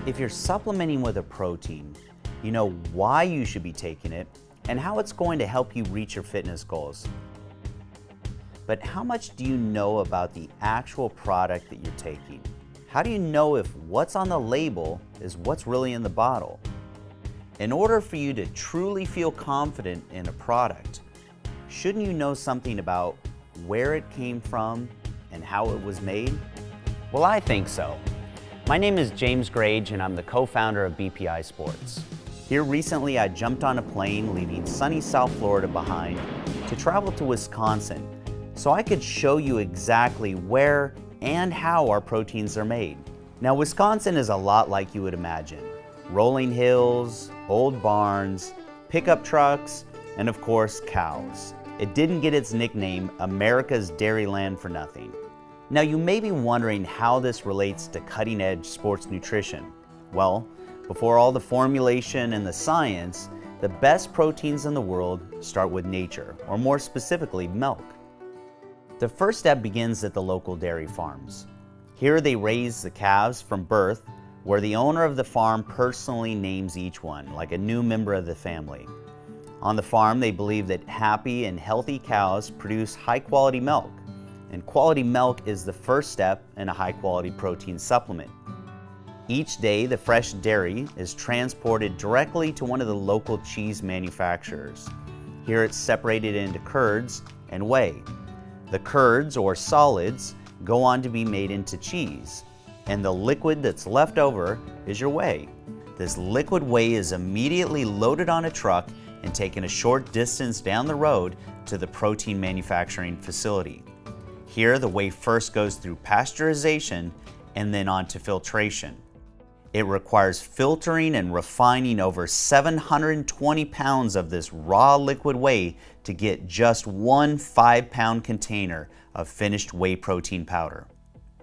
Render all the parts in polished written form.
If you're supplementing with a protein, you know why you should be taking it and how it's going to help you reach your fitness goals. But how much do you know about the actual product that you're taking? How do you know if what's on the label is what's really in the bottle? In order for you to truly feel confident in a product, shouldn't you know something about where it came from and how it was made? Well, I think so. My name is James Grage and I'm the co-founder of BPI Sports. Here recently I jumped on a plane leaving sunny South Florida behind to travel to Wisconsin so I could show you exactly where and how our proteins are made. Now, Wisconsin is a lot like you would imagine. Rolling hills, old barns, pickup trucks, and of course, cows. It didn't get its nickname, America's Dairyland, for nothing. Now, you may be wondering how this relates to cutting-edge sports nutrition. Well, before all the formulation and the science, the best proteins in the world start with nature, or more specifically, milk. The first step begins at the local dairy farms. Here they raise the calves from birth, where the owner of the farm personally names each one, like a new member of the family. On the farm, they believe that happy and healthy cows produce high-quality milk, and quality milk is the first step in a high-quality protein supplement. Each day, the fresh dairy is transported directly to one of the local cheese manufacturers. Here it's separated into curds and whey. The curds, or solids, go on to be made into cheese, and the liquid that's left over is your whey. This liquid whey is immediately loaded on a truck and taken a short distance down the road to the protein manufacturing facility. Here, the whey first goes through pasteurization and then on to filtration. It requires filtering and refining over 720 pounds of this raw liquid whey to get just one 5-pound container of finished whey protein powder.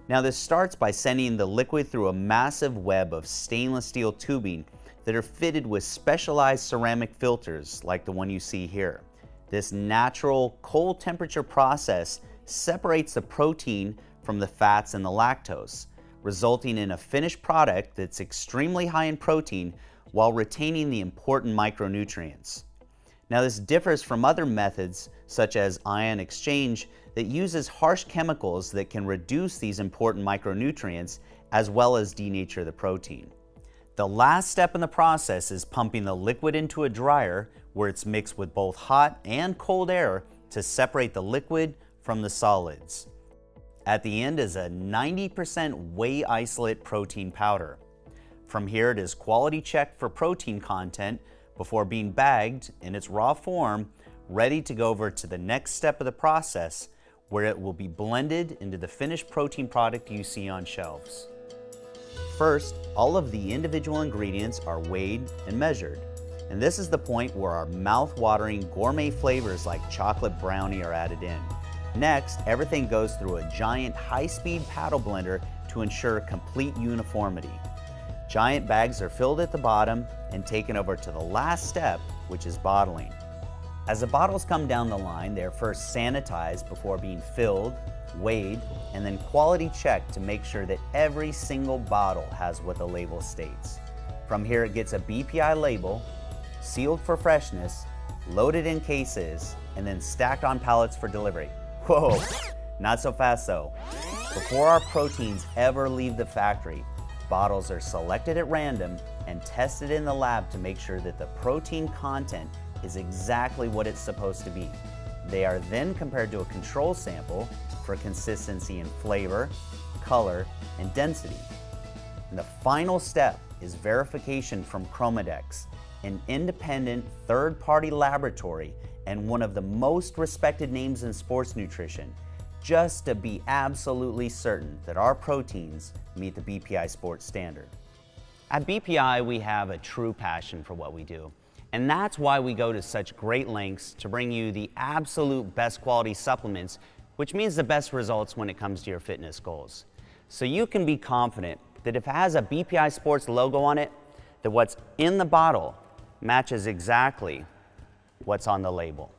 Now, this starts by sending the liquid through a massive web of stainless steel tubing that are fitted with specialized ceramic filters like the one you see here. This natural cold temperature process separates the protein from the fats and the lactose, resulting in a finished product that's extremely high in protein while retaining the important micronutrients. Now, this differs from other methods such as ion exchange that uses harsh chemicals that can reduce these important micronutrients as well as denature the protein. The last step in the process is pumping the liquid into a dryer where it's mixed with both hot and cold air to separate the liquid from the solids. At the end is a 90% whey isolate protein powder. From here it is quality checked for protein content before being bagged in its raw form, ready to go over to the next step of the process where it will be blended into the finished protein product you see on shelves. First, all of the individual ingredients are weighed and measured. And this is the point where our mouth-watering gourmet flavors like chocolate brownie are added in. Next, everything goes through a giant high-speed paddle blender to ensure complete uniformity. Giant bags are filled at the bottom and taken over to the last step, which is bottling. As the bottles come down the line, they are first sanitized before being filled, weighed, and then quality checked to make sure that every single bottle has what the label states. From here, it gets a BPI label, sealed for freshness, loaded in cases, and then stacked on pallets for delivery. Whoa, not so fast though. Before our proteins ever leave the factory, bottles are selected at random and tested in the lab to make sure that the protein content is exactly what it's supposed to be. They are then compared to a control sample for consistency in flavor, color, and density. And the final step is verification from Chromadex, an independent third-party laboratory and one of the most respected names in sports nutrition, just to be absolutely certain that our proteins meet the BPI Sports standard. At BPI, we have a true passion for what we do, and that's why we go to such great lengths to bring you the absolute best quality supplements, which means the best results when it comes to your fitness goals. So you can be confident that if it has a BPI Sports logo on it, that what's in the bottle matches exactly what's on the label.